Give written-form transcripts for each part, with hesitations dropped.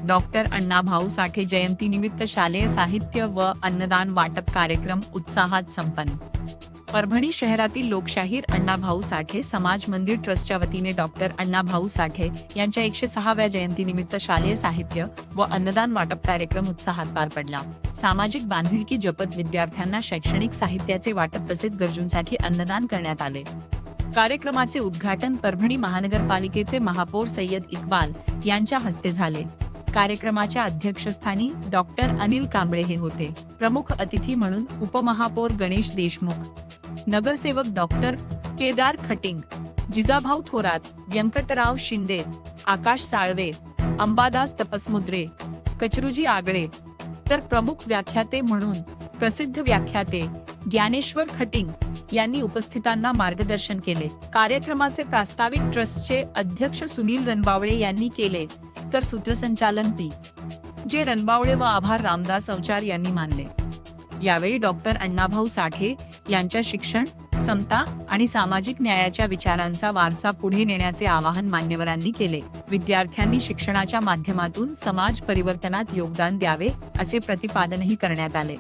Doctor Annabhau Sathe जयंतीनिमित्त शालेय साहित्य व अन्नदान वाटप कार्यक्रम उत्साहात संपन्न। परभणी शहरातील लोकशाहीर अण्णाभाऊ साठे समाज मंदिर ट्रस्टच्या वतीने डॉक्टर अण्णाभाऊ साठे यांच्या 106व्या जयंतीनिमित्त शालेय साहित्य व अन्नदान वाटप कार्यक्रम उत्साहात पार पडला। सामाजिक बांधिलकी जपत विद्यार्थ्यांना शैक्षणिक साहित्याचे वाटप तसेच गरजूंसाठी अन्नदान करण्यात आले। कार्यक्रमाचे उद्घाटन परभणी महानगरपालिकेचे महापौर सय्यद इक्बाल यांच्या हस्ते झाले। कार्यक्रमाच्या अध्यक्षस्थानी डॉक्टर अनिल कांबळे हे होते। प्रमुख अतिथी म्हणून उपमहापौर गणेश देशमुख, नगरसेवक डॉक्टर केदार खटिंग, जिजाभाऊ थोरात, व्यंकटराव शिंदे, आकाश साळवे, अंबादास तपसमुद्रे, कचरुजी आगळे तर प्रमुख व्याख्याते म्हणून प्रसिद्ध व्याख्याते ज्ञानेश्वर खटिंग यांनी उपस्थितांना मार्गदर्शन केले। कार्यक्रमाचे प्रास्ताविक ट्रस्टचे अध्यक्ष सुनील रणबावळे यांनी केले तर सूत्रसंचालन पी. जे रणबावळे व आभार रामदास अवचार यांनी मानले। यावेळी डॉक्टर अण्णाभाऊ साठे यांच्या शिक्षण, समता आणि सामाजिक न्यायाच्या विचारांचा वारसा पुढे नेण्याचे आवाहन मान्यवरांनी केले। विद्यार्थ्यांनी शिक्षणाच्या माध्यमातून समाज परिवर्तनात योगदान द्यावे असे प्रतिपादनही करण्यात आले।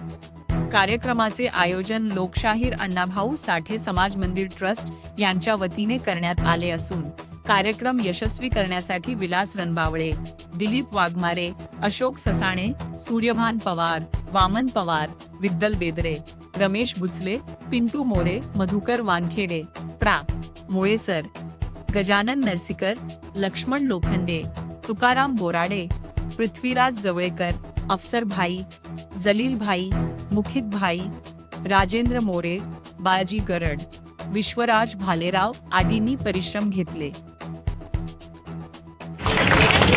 कार्यक्रमाचे आयोजन लोकशाहीर अण्णाभाऊ साठे समाज मंदिर ट्रस्ट यांच्या वतीने करण्यात आले असून कार्यक्रम यशस्वी करण्यासाठी विलास रणबावळे, दिलीप वाघमारे, अशोक ससाणे, सूर्यभान पवार, वामन पवार, विद्दल बेदरे, रमेश बुचले, पिंटू मोरे, मधुकर वानखेडे, प्रा. मुळेसर, गजानन नरसीकर, लक्ष्मण लोखंडे, तुकाराम बोराडे, पृथ्वीराज जवळेकर, अफसर भाई, जलील भाई, मुखित भाई, राजेंद्र मोरे, बाजी गरड, विश्वराज भालेराव आदींनी परिश्रम घेतले।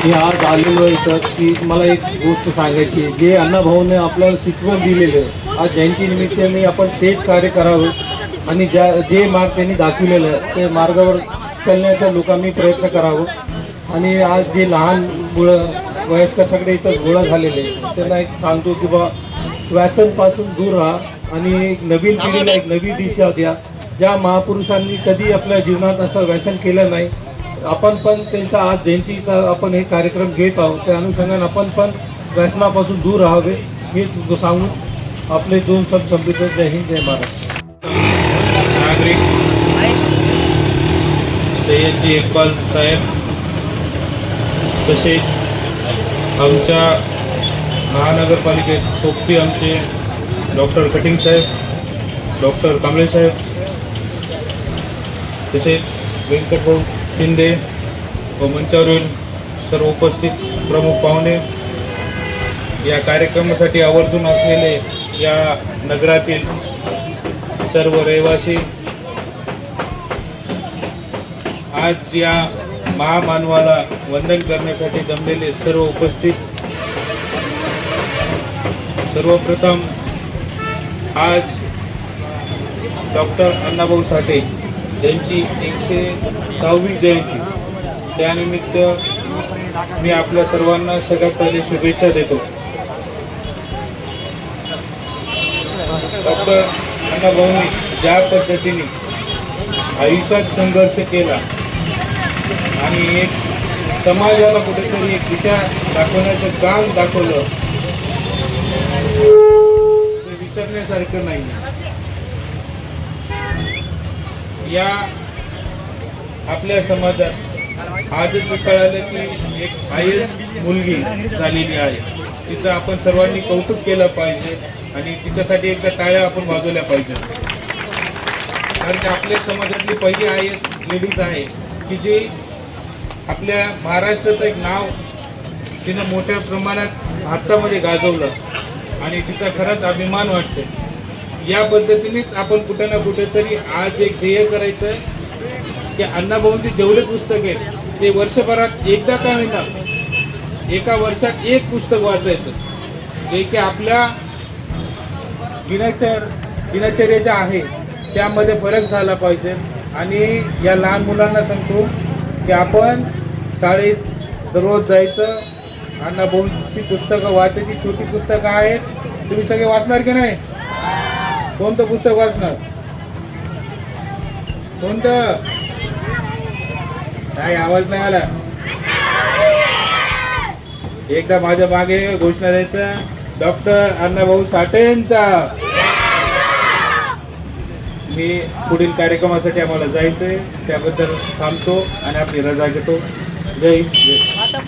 मी आज आलेलो इथं की मला एक गोष्ट सांगायची, जे अण्णाभाऊने आपल्याला शिकवण दिलेलं आज जयंतीनिमित्त मी आपण तेच कार्य करावं आणि जे मार्ग त्यांनी दाखवलेलं आहे ते मार्गावर चालण्याचा लोकांनी प्रयत्न करावं। आणि आज जे लहान मुलं वयस्कर सगळे इथं गोळा झालेले त्यांना एक सांगतो की बा व्यसनपासून दूर राहा आणि एक नवीन पिढीला एक नवी दिशा द्या। ज्या महापुरुषांनी कधी आपल्या जीवनात असं व्यसन केलं नाही, आपण पण त्यांचा आज जयंतीचा आपण हे कार्यक्रम घेत आहोत, त्या अनुषंगाने आपण पण व्यसनापासून दूर राहावे हे सांगून आपले दोन शब्द संपित। जय हिंद, जय महाराष्ट्र। नागरिक सय्यद इक्बाल साहेब तसेच आमच्या महानगरपालिकेत सोबती आमचे डॉक्टर कटिंग साहेब, डॉक्टर कांबळे साहेब, तसेच व्यंकटभाऊ शिंदे व मंचावरील सर्व उपस्थित प्रमुख पाहुणे, या कार्यक्रमासाठी आवर्जून असलेले या नगरातील सर्व रहिवासी, आज या महामानवाला वंदन करण्यासाठी जमलेले सर्व उपस्थित, सर्वप्रथम आज डॉक्टर अण्णाभाऊ साठे यांची 106वी जयंती, त्यानिमित्त मी आपल्या सर्वांना सगळ्यात पहिले शुभेच्छा देतो। डॉक्टर अण्णाभाऊंनी ज्या पद्धतीने आयुष्यात संघर्ष केला आणि एक समाजाला कुठेतरी एक दिशा दाखवण्याचं काम दाखवलं, ते विसरण्यासारखं नाही। या आपल्या समाजात आजच कळालं की एक IAS मुलगी झालेली आहे, तिचं आपण सर्वांनी कौतुक केलं पाहिजे आणि तिच्यासाठी एकदा टाळ्या आपण वाजवल्या पाहिजे। कारण आपल्या समाजातली पहिली IAS लेडीज आहे की जी आपल्या महाराष्ट्राचं एक नाव तिनं मोठ्या प्रमाणात भारतामध्ये गाजवलं आणि तिचा खरंच अभिमान वाटतो। या पद्धतीनेच आपण कुठे ना कुठेतरी आज एक ध्येय करायचं की अण्णाभाऊंचे जेवढे पुस्तक आहेत ते वर्षभरात एकदा का होईना एका वर्षात एक पुस्तक वाचायचं, जे की आपल्या दिनचर्या आहे त्यामध्ये फरक झाला पाहिजे। आणि या लहान मुलांना सांगतो की आपण शाळेत दररोज जायचं, अण्णाभाऊंची पुस्तकं वाचायची, छोटी पुस्तकं आहेत, तुम्ही सगळे वाचणार की नाही? कोणतं पुस्तक वाचणार? कोणतं? काय आवाज नाही आला? एकदा माझ्या मागे घोषणा द्यायचा, डॉक्टर अण्णाभाऊ साठेंचा. मी पुढील कार्यक्रमासाठी आम्हाला जायचंय, त्याबद्दल थांबतो आणि आपली रजा घेतो. जय हिंद.